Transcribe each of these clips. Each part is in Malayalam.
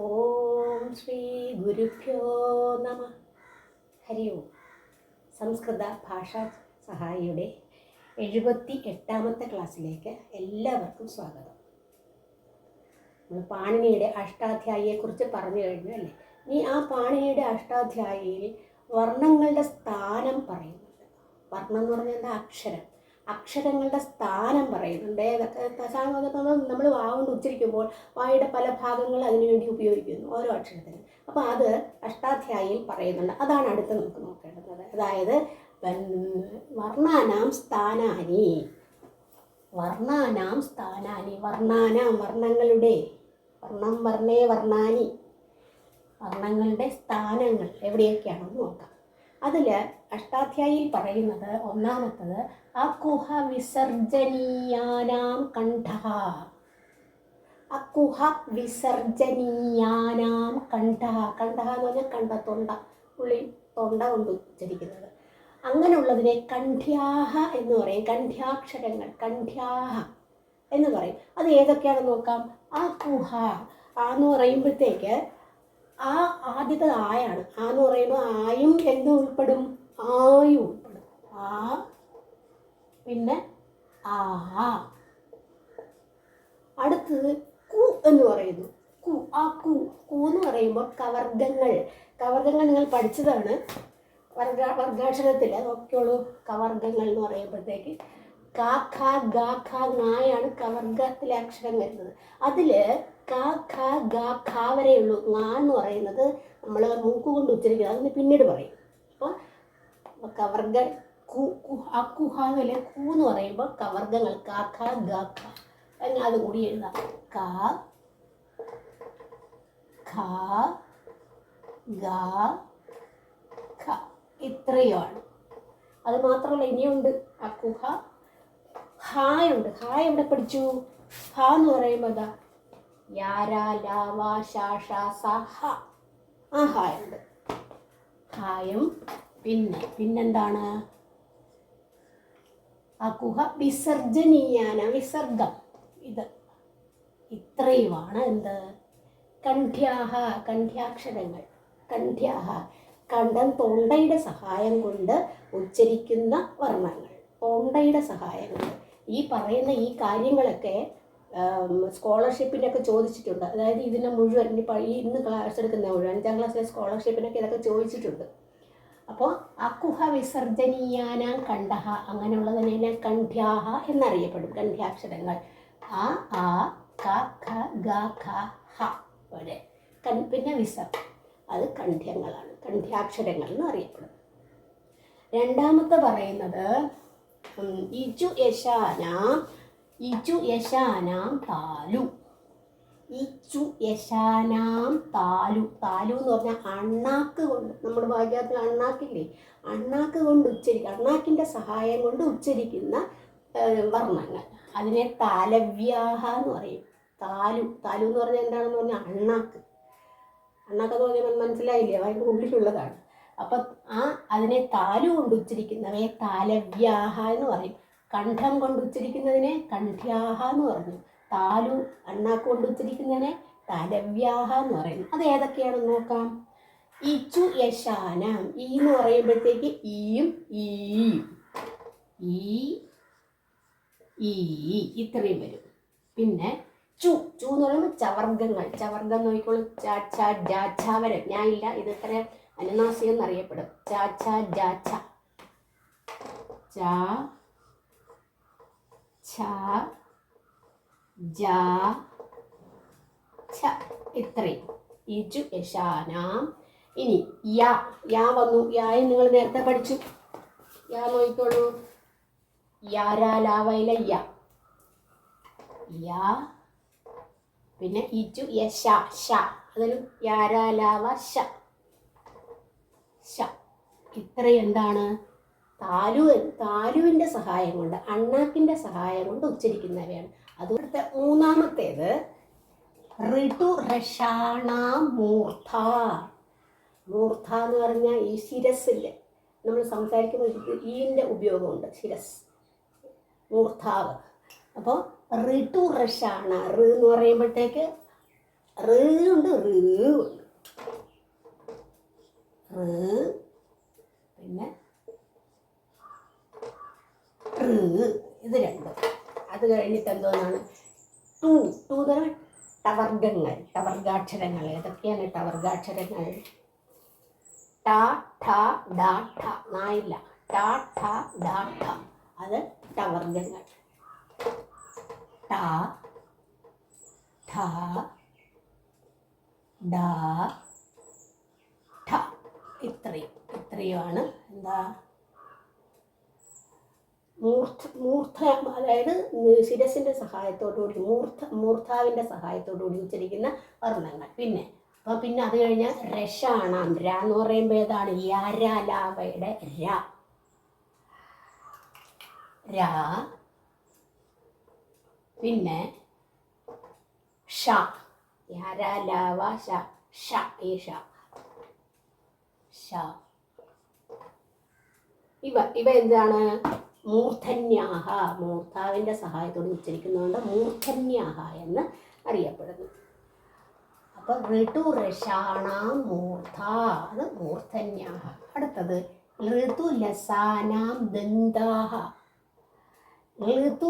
ഓം ശ്രീ ഗുരുഭ്യോ നമ. ഹരി ഓം. സംസ്കൃത ഭാഷാ സഹായിയുടെ 78ാമത്തെ ക്ലാസ്സിലേക്ക് എല്ലാവർക്കും സ്വാഗതം. നമ്മൾ പാണിനിയുടെ അഷ്ടാധ്യായിയെക്കുറിച്ച് പറഞ്ഞു കഴിഞ്ഞു അല്ലേ? ഇനി ആ പാണിനിയുടെ അഷ്ടാധ്യായിയിൽ വർണ്ണങ്ങളുടെ സ്ഥാനം പറയുന്നുണ്ട്. വർണ്ണം എന്ന് പറഞ്ഞാൽ എന്താ? അക്ഷരങ്ങളുടെ സ്ഥാനം പറയുന്നുണ്ട്. നമ്മൾ വാഗൊണ്ട് ഉച്ചരിക്കുമ്പോൾ വായുടെ പല ഭാഗങ്ങൾ അതിനുവേണ്ടി ഉപയോഗിക്കുന്നു, ഓരോ അക്ഷരത്തിനും. അപ്പോൾ അത് അഷ്ടാധ്യായിയിൽ പറയുന്നുണ്ട്. അതാണ് അടുത്ത് നമുക്ക് നോക്കേണ്ടത്. അതായത് വർണ്ണാനാം സ്ഥാനാനി. വർണ്ണങ്ങളുടെ വർണ്ണം വർണ്ണേ വർണ്ണാനി, വർണ്ണങ്ങളുടെ സ്ഥാനങ്ങൾ എവിടെയൊക്കെയാണെന്ന് നോക്കാം. അതിൽ അഷ്ടാധ്യായിയിൽ പറയുന്നത് ഒന്നാമത്തത് അകുഹ വിസർജനീയാനാം കണ്ഠഃ. അകുഹ വിസർജനീയാനാം കണ്ഠഃ. കണ്ഠഃ എന്ന് പറഞ്ഞാൽ കണ്ഠ, തൊണ്ട, ഉള്ളിൽ തൊണ്ട കൊണ്ട് ഉച്ചരിക്കുന്നത്. അങ്ങനെയുള്ളതിനെ കണ്ഠ്യാഹ എന്ന് പറയും. കണ്ഠ്യാക്ഷരങ്ങൾ കണ്ഠ്യാഹ എന്ന് പറയും. അത് ഏതൊക്കെയാണെന്ന് നോക്കാം. അകുഹ എന്ന് പറയുമ്പോഴത്തേക്ക് ആ ആദ്യത്തെ ആയാണ്. ആ എന്ന് പറയുമ്പോൾ ആയും എന്തും ഉൾപ്പെടും? ആയും ഉൾപ്പെടും. ആ പിന്നെ ആ. അടുത്തത് കു എന്ന് പറയുന്നു. കു. ആ കു എന്ന് പറയുമ്പോൾ കവർഗങ്ങൾ നിങ്ങൾ പഠിച്ചതാണ് വർഗാക്ഷരത്തിൽ. നോക്കിയോളൂ, കവർഗങ്ങൾ എന്ന് പറയുമ്പോഴത്തേക്ക് കാ ഖ ഗ ഖ ങായാണ് കവർഗത്തിലെ അക്ഷരം വരുന്നത്. അതിൽ ക ഖ ഗ ഖ വരെയുള്ളൂ. ങാ എന്ന് പറയുന്നത് നമ്മൾ മൂക്കുകൊണ്ട് ഉച്ചരിക്കുക, അതിന് പിന്നീട് പറയും. അപ്പോൾ കവർഗ കു ആ കുഹാവിലെ കു എന്ന് പറയുമ്പോൾ കവർഗങ്ങൾ ക ഖ ഗ ഖ. അങ്ങനെ അതും കൂടി എഴുതാം. ക ഖ ഗ ഖ ഇത്രയുമാണ്. അത് മാത്രമല്ല, ഇനിയുണ്ട് അക്കുഹ. ഹായുണ്ട്. ഹായ് എവിടെ പഠിച്ചു? ഹ എന്ന് പറയുമ്പോൾ എന്താ? യാര ലാവ ശാഷ സ ഹ. ആ ഹായുണ്ട്. ഹായും പിന്നെന്താണ്? അകുഹ വിസർജനീയാന. വിസർഗം. ഇത് ഇത്രയുമാണ് എന്ത്? കണ്ഠ്യാഹ. കണ്ഠ്യാക്ഷരങ്ങൾ. കണ്ഠ്യാഹ കണ്ഠം, തൊണ്ടയുടെ സഹായം കൊണ്ട് ഉച്ചരിക്കുന്ന വർണ്ണങ്ങൾ. തൊണ്ടയുടെ സഹായം കൊണ്ട് ഈ പറയുന്ന ഈ കാര്യങ്ങളൊക്കെ സ്കോളർഷിപ്പിനൊക്കെ ചോദിച്ചിട്ടുണ്ട്. അതായത് ഇതിനെ മുഴുവൻ ഇന്ന് ക്ലാസ് എടുക്കുന്ന മുഴുവൻ 5ാം ക്ലാസ്സിലെ സ്കോളർഷിപ്പിനൊക്കെ ഇതൊക്കെ ചോദിച്ചിട്ടുണ്ട്. അപ്പോൾ അകുഹ വിസർജനീയാനാം കണ്ഠഃ, അങ്ങനെയുള്ളതിനെ കണ്ഠ്യാഹ എന്നറിയപ്പെടും. കണ്ഠ്യാക്ഷരങ്ങൾ ആ ആ ക ഖ ഗ ഖ ഹ വരെ. പിന്നെ വിസർഗം, അത് കണ്ഠ്യങ്ങളാണ്, കണ്ഠ്യാക്ഷരങ്ങൾ എന്ന് അറിയപ്പെടും. രണ്ടാമത്തെ പറയുന്നത് ഇചു യശാനാം താലു. ഇചു യശാനാം താലു. താലു എന്ന് പറഞ്ഞാൽ അണ്ണാക്ക് കൊണ്ട്, നമ്മുടെ ഭാഗ്യത്തിൽ അണ്ണാക്കില്ലേ, അണ്ണാക്ക് കൊണ്ട് ഉച്ചരിക്കുക, അണ്ണാക്കിൻ്റെ സഹായം കൊണ്ട് ഉച്ചരിക്കുന്ന വർണ്ണങ്ങൾ. അതിനെ താലവ്യാഹ എന്ന് പറയും. താലു എന്ന് പറഞ്ഞാൽ എന്താണെന്ന് പറഞ്ഞാൽ അണ്ണാക്ക്. അണ്ണാക്കെന്ന് പറഞ്ഞാൽ മനസ്സിലായില്ലേ? അതിൻ്റെ ഉള്ളിലുള്ളതാണ്. അപ്പം അതിനെ താലു കൊണ്ട് ഉച്ചരിക്കുന്നവയെ താലവ്യാഹ എന്ന് പറയും. കണ്ഠം കൊണ്ട് ഉച്ചരിക്കുന്നതിനെ കണ്ഠ്യാഹ എന്ന് പറഞ്ഞു. താലു അണ്ണാക്ക് കൊണ്ട് ഉച്ചരിക്കുന്നതിനെ താലവ്യാഹ എന്ന് പറയുന്നു. അത് ഏതൊക്കെയാണെന്ന് നോക്കാം. ഇചു യശാനാം. ഈ എന്ന് പറയുമ്പോഴത്തേക്ക് ഈയും ഈയും ഈ ഇത്രയും വരും. പിന്നെ ചു എന്ന് പറയുമ്പോൾ ചവർഗങ്ങൾ. ചവർഗം നോക്കിക്കോളൂ. ചാച്ച ജാച്ച വരെ. ഞാൻ ഇല്ല, ഇത് ഇത്ര അനുനാസികം എന്നറിയപ്പെടും. ചാച്ച ജാച്ച ച ഛ ജ ഛ ഇത്രയും. ഇചു യശാനാം. ഇനി യാ വന്നു. യായും നിങ്ങൾ നേരത്തെ പഠിച്ചു. യാ നോക്കിക്കോളൂ. യാരാ ലാവയിലെ യാ. പിന്നെ ഇചു യശ ശ. അതിലും യാരാ ലാവ ശ. ഇത്രയും എന്താണ്? താലുവിൻ്റെ സഹായം കൊണ്ട്, അണ്ണാക്കിൻ്റെ സഹായം കൊണ്ട് ഉച്ചരിക്കുന്നവയാണ്. അതുകൊടുത്തെ മൂന്നാമത്തേത് ഋതുരഷാണാം മൂർധ. മൂർധ എന്ന് പറഞ്ഞാൽ ഈ ശിരസ്സില്ലേ, നമ്മൾ സംസാരിക്കുമ്പോൾ ഈൻ്റെ ഉപയോഗമുണ്ട്. ശിരസ്, മൂർധാവ്. അപ്പോൾ ഋതുരഷാണ. ഋ എന്ന് പറയുമ്പോഴത്തേക്ക് ഋ ഉണ്ട് ഉണ്ട്. പിന്നെ ഇത് രണ്ടും. അത് കഴിഞ്ഞിട്ട് എന്തോന്നാണ് ടു എന്ന് പറഞ്ഞാൽ ടവർഗങ്ങൾ, ടവർഗാക്ഷരങ്ങൾ. ഏതൊക്കെയാണ് ടവർഗാക്ഷരങ്ങൾ? ട ഠ ഡ ഠ. നായില്ല. ട ഠ ഡ ഠ. അത് ടവർഗങ്ങൾ. ട ഠ ഡ ഠ. ഇത്രയുമാണ് എന്താ മൂർധ, അതായത് ശിരസിൻ്റെ സഹായത്തോടുകൂടി മൂർധാവിൻ്റെ സഹായത്തോടുകൂടി ഉച്ചരിക്കുന്ന വർണ്ണങ്ങൾ. പിന്നെ അത് കഴിഞ്ഞാൽ രഷാണാം. ര എന്ന് പറയുമ്പോൾ ഏതാണ്? യാരാലാവയുടെ ര. പിന്നെ ഷ. യാരാലാവ ഷ. ഷ. ഈ ഷ. ഇവ എന്താണ്? മൂർധന്യാഹ. മൂർധാവിൻ്റെ സഹായത്തോടെ ഉച്ചരിക്കുന്നതുകൊണ്ട് മൂർധന്യാഹ എന്ന് അറിയപ്പെടുന്നു. അപ്പോൾ ഋതു രഷാണാം മൂർധ, അത് മൂർധന്യാഹ. അടുത്തത് ഋതു ലസാനാം ദന്താഹ. നിങ്ങൾക്ക്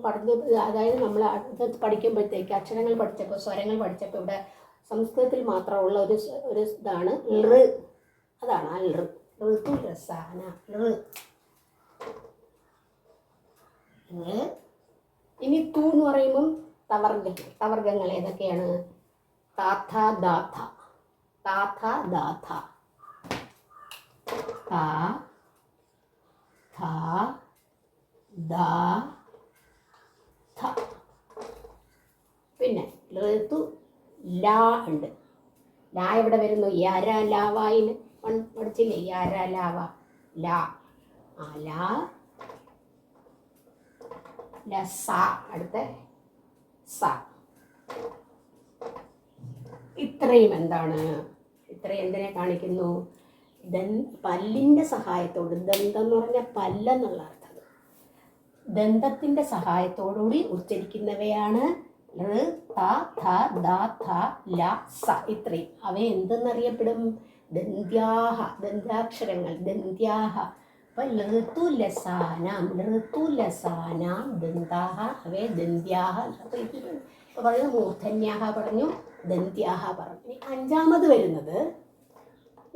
പഠിച്ച, അതായത് നമ്മൾ അത് പഠിക്കുമ്പോഴത്തേക്ക് അക്ഷരങ്ങൾ പഠിച്ചപ്പോൾ, സ്വരങ്ങൾ പഠിച്ചപ്പോൾ ഇവിടെ സംസ്കൃതത്തിൽ മാത്രമുള്ള ഒരു ഇതാണ് ഋ. അതാണ് ആ ഋ. ഋതു രസാന ഋ. ഇനി തു എന്ന് പറയുമ്പം തവർഗങ്ങൾ ഏതൊക്കെയാണ്? താഥ ദാഥ. താഥ ദാഥ. താ ഥ ദ ഥ. പിന്നെ ഋതു ലാ ഉണ്ട്. ലാ എവിടെ വരുന്നു? യാരാലാവായിൽ പഠിച്ചില്ലേ? യാരാലാവ ലാ. ലാ ലസ. അടുത്ത സ. ഇത്രയും എന്താണ്? ഇത്രയും എന്തിനെ കാണിക്കുന്നു? പല്ലിൻ്റെ സഹായത്തോട്, ദന്തം എന്ന് പറഞ്ഞാൽ പല്ലെന്നുള്ള അർത്ഥം, ദന്തത്തിൻ്റെ സഹായത്തോടുകൂടി ഉച്ചരിക്കുന്നവയാണ് ഋ, ത, ഥ, ദ, ഥ, ല, സ. ഇത്രയും. അവയെ എന്തെന്നറിയപ്പെടും? ദന്ത്യാഹ. ദന്താക്ഷരങ്ങൾ. ദന്ത്യാഹ. അപ്പം ഋതുലസാനാം. ഋതുലസാനാം ദന്താഹ. അവയെ ദന്ത്യാഹ. അപ്പോൾ ഇപ്പോൾ പറയുന്നത് മൂർധന്യാഹ പറഞ്ഞു, ദന്ത്യാഹ പറഞ്ഞു. അഞ്ചാമത് വരുന്നത്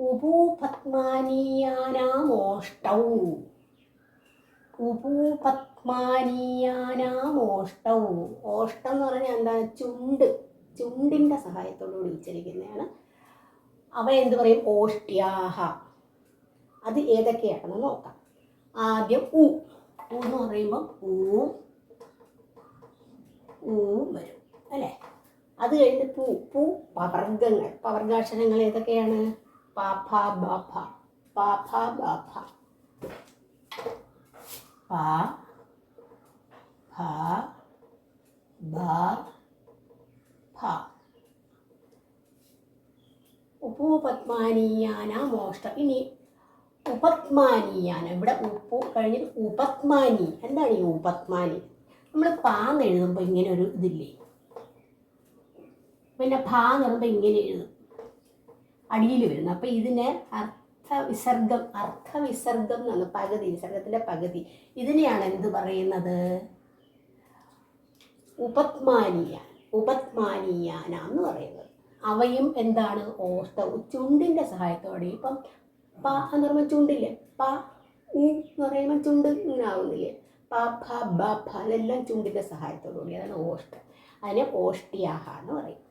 ഉപൂപത്മാനീയാനാമോഷ്ടൗ. ഉപൂപത്മാനീയാനാമോഷ്ടൗ. ഓഷ്ടം എന്ന് പറഞ്ഞാൽ എന്താണ്? ചുണ്ട്. ചുണ്ടിൻ്റെ സഹായത്തോടുകൂടി ഉച്ചരിക്കുന്നതാണ്. അവ എന്ത് പറയും? ഓഷ്ട്യാഹ. അത് ഏതൊക്കെയാണെന്ന് നോക്കാം. ആദ്യം ഉ. ഉ എന്ന് പറയുമ്പം ഊ വരും അല്ലേ? അത് കഴിഞ്ഞ് പു. പവർഗങ്ങൾ. പവർഗാക്ഷരങ്ങൾ ഏതൊക്കെയാണ്? പ, ഫ, ബ, ഫ. പ, ഫ, ബ, ഫ. പ, ഫ, ബ, ഫ. ഉപപത്മാനീയാന മോഷ്ടം. ഇനി ഉപത്മാനീയാന. ഇവിടെ ഉപ്പു കഴിഞ്ഞിട്ട് ഉപത്മാനി. എന്താണ് ഈ ഉപത്മാനി? നമ്മൾ പാന്ന് എഴുതുമ്പോൾ ഇങ്ങനെ ഒരു ഇതില്ലേ? പിന്നെ ഭാ എന്ന് പറയുമ്പോൾ ഇങ്ങനെ എഴുതും, അടിയിൽ വരുന്നു. അപ്പം ഇതിനെ അർത്ഥവിസർഗം എന്നാണ്. പകുതി, വിസർഗത്തിൻ്റെ പകുതി. ഇതിനെയാണ് എന്ത് പറയുന്നത്? ഉപത്മാനീയാന എന്ന് പറയുന്നത്. അവയും എന്താണ്? ഓഷ്ടവും. ചുണ്ടിൻ്റെ സഹായത്തോടെ. ഇപ്പം പ എന്ന് പറയുമ്പോൾ ചുണ്ടില്ലേ? പ, ഉ എന്ന് പറയുമ്പോൾ ചുണ്ട് ഇങ്ങനെ ആവുന്നില്ലേ? പ, ഫ, ബ, ഫ. അതെല്ലാം ചുണ്ടിൻ്റെ സഹായത്തോടുകൂടി. അതാണ് ഓഷ്ടം. അതിനെ ഓഷ്ട്യാഹ എന്ന് പറയും.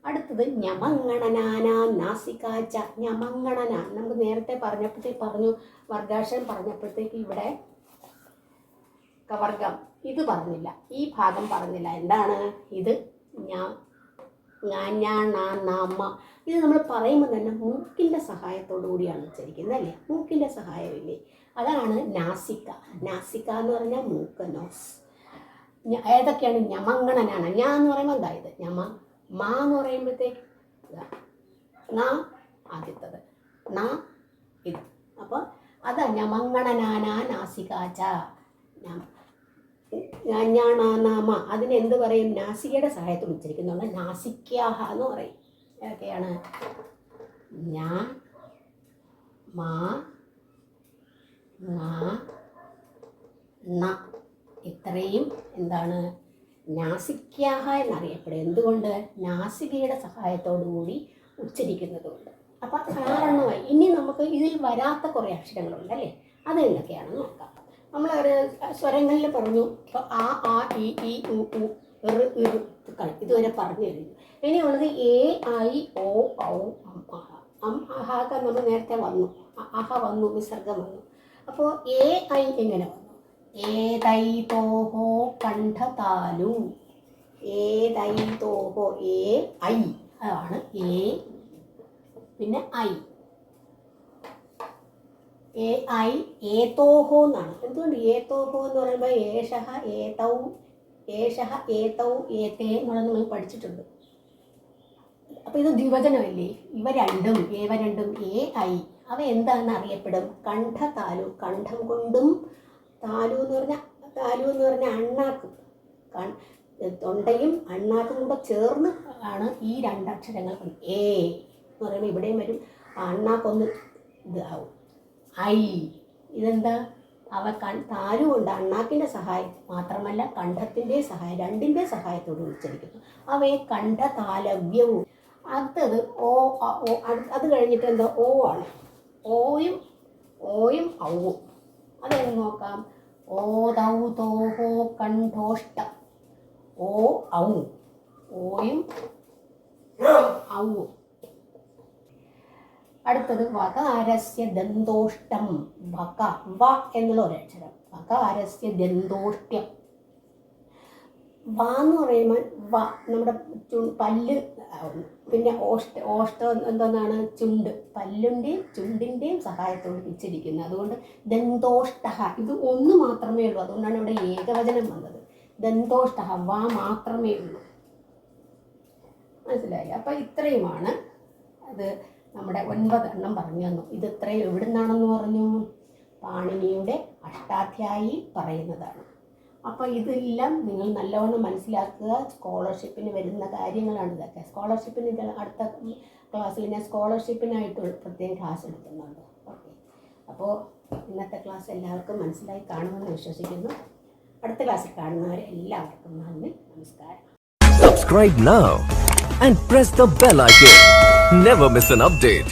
അടുത്തത് ഞമങ്ങണനാന നാസികാച്ച. ഞമങ്ങണന നമുക്ക് നേരത്തെ പറഞ്ഞു, വർഗാക്ഷരം പറഞ്ഞപ്പോഴത്തേക്ക് ഇവിടെ കവർഗം ഇത് പറഞ്ഞില്ല, ഈ ഭാഗം പറഞ്ഞില്ല. എന്താണ് ഇത്? നാമ. ഇത് നമ്മൾ പറയുമ്പോൾ തന്നെ മൂക്കിൻ്റെ സഹായത്തോടു കൂടിയാണ് ഉച്ചരിക്കുന്നത് അല്ലേ? മൂക്കിൻ്റെ സഹായമില്ലേ? അതാണ് നാസിക. നാസിക എന്ന് പറഞ്ഞാൽ മൂക്ക്, നോസ്. ഏതൊക്കെയാണ്? ഞമങ്ങണനാണ്. ഞാൻ എന്ന് പറയുമ്പോൾ എന്താ ഇത്? ഞമ. മാ എന്ന് പറയുമ്പോഴത്തേക്ക് നാ ആദ്യത്തത്, നാ ഇത്. അപ്പോൾ അതാ ഞമങ്ങണനാന നാസികാച്ച. നാമ അതിനെന്ത് പറയും? നാസികയുടെ സഹായത്തോട് ഉച്ചരിക്കുന്നുണ്ട്. നാസിക്യാഹ എന്ന് പറയും. ഏതൊക്കെയാണ്? ഞാ, മാ, ങ, ണ ഇത്രയും എന്താണ്? നാസിക്യാഹ എന്നറിയപ്പെടും. എന്തുകൊണ്ട്? നാസികയുടെ സഹായത്തോടു കൂടി ഉച്ചരിക്കുന്നതുകൊണ്ട്. അപ്പം 6 ഇനി നമുക്ക് ഇതിൽ വരാത്ത കുറേ അക്ഷരങ്ങളുണ്ട് അല്ലേ? അത് എന്തൊക്കെയാണെന്ന് നോക്കാം. നമ്മൾ സ്വരങ്ങളിൽ പറഞ്ഞു. ഇപ്പോൾ ആ ഇ ഉ ഇതുവരെ പറഞ്ഞു കഴിഞ്ഞു. ഇനിയുള്ളത് എ ഐ ഓ ഔ അം അഹ ഒക്കെ നമ്മൾ നേരത്തെ വന്നു. അഹ വന്നു, വിസർഗം വന്നു. അപ്പോൾ എ ഐ എങ്ങനെ വന്നു? ഏതൈതോഹോ കണ്ഠതാലു. ഏതൈതോഹോ എ ഐ അതാണ് എ, പിന്നെ ഐ. എ ഐ ഏതോഹോ എന്നാണ്. എന്തുകൊണ്ട് ഏതോഹോ എന്ന് പറയുമ്പോൾ ഏഷഹ ഏതൗ ഏതൗ ഏതേ എന്നുള്ളത് നമ്മൾ പഠിച്ചിട്ടുണ്ട്. അപ്പോൾ ഇത് ദ്വിവചനമല്ലേ? ഇവ രണ്ടും എ ഐ അവ എന്താണെന്ന് അറിയപ്പെടും? കണ്ഠതാലു. കണ്ഠം കൊണ്ടും താലു എന്ന് പറഞ്ഞാൽ അണ്ണാക്കും, തൊണ്ടയും അണ്ണാക്കും കൂടെ ചേർന്ന് ആണ് ഈ 2 അക്ഷരങ്ങൾ. എ എന്ന് പറയുമ്പോൾ ഇവിടെയും വരും, അണ്ണാക്കൊന്ന് ഇതാവും. ഐ ഇതെന്താ? അവ താലു കൊണ്ട് അണ്ണാക്കിൻ്റെ സഹായം മാത്രമല്ല കണ്ഠത്തിൻ്റെ സഹായം, 2ൻ്റെ സഹായത്തോട് ഉച്ചരിക്കുന്നു. അവയെ കണ്ഠതാലവ്യവും. അടുത്തത് ഓ. അത് കഴിഞ്ഞിട്ട് എന്താ? ഓ ആണ്. ഓയും ഔവും. അതെന്ന് നോക്കാം. ഓതൗ തോഹോ കണ്ഠോഷ്ട. ഓ ഔ. ഓയും ഔവും. അടുത്തത് വകാരസ്യ ദന്തോഷ്ടം. വ എന്നുള്ള ഒരക്ഷരം. വകാരസ്യ ദന്തോഷ്ട്യം. വ എന്ന് പറയുമ്പോൾ നമ്മുടെ പല്ല് ആവുന്നു. പിന്നെ ഓഷ്ടം എന്തെന്നാണ്? ചുണ്ട്. പല്ലിൻ്റെയും ചുണ്ടിൻ്റെയും സഹായത്തോട് ഉച്ചരിക്കുന്നത്. അതുകൊണ്ട് ദന്തോഷ്ട. ഇത് ഒന്ന് മാത്രമേ ഉള്ളൂ. അതുകൊണ്ടാണ് ഇവിടെ ഏകവചനം വന്നത്. ദന്തോഷ്ട. വ മാത്രമേ ഉള്ളൂ. മനസ്സിലായി? അപ്പം ഇത്രയുമാണ്. അത് നമ്മുടെ 9 പറഞ്ഞു തന്നു. ഇത് ഇത്രയും എവിടെ നിന്നാണെന്ന് പറഞ്ഞു? പാണിനിയുടെ അഷ്ടാധ്യായി പറയുന്നതാണ്. അപ്പോൾ ഇതെല്ലാം നിങ്ങൾ നല്ലവണ്ണം മനസ്സിലാക്കുക. സ്കോളർഷിപ്പിന് വരുന്ന കാര്യങ്ങളാണ് ഇതൊക്കെ. സ്കോളർഷിപ്പിന് അടുത്ത ക്ലാസ്സിൽ ഞാൻ സ്കോളർഷിപ്പിനായിട്ട് പ്രത്യേകം ക്ലാസ് എടുക്കുന്നുണ്ട്. ഓക്കെ. അപ്പോൾ ഇന്നത്തെ ക്ലാസ് എല്ലാവർക്കും മനസ്സിലായി കാണുമെന്ന് വിശ്വസിക്കുന്നു. അടുത്ത ക്ലാസ്സിൽ കാണുന്നവരെ എല്ലാവർക്കും നന്ദി, നമസ്കാരം. Subscribe now and press the bell icon. Never miss an update.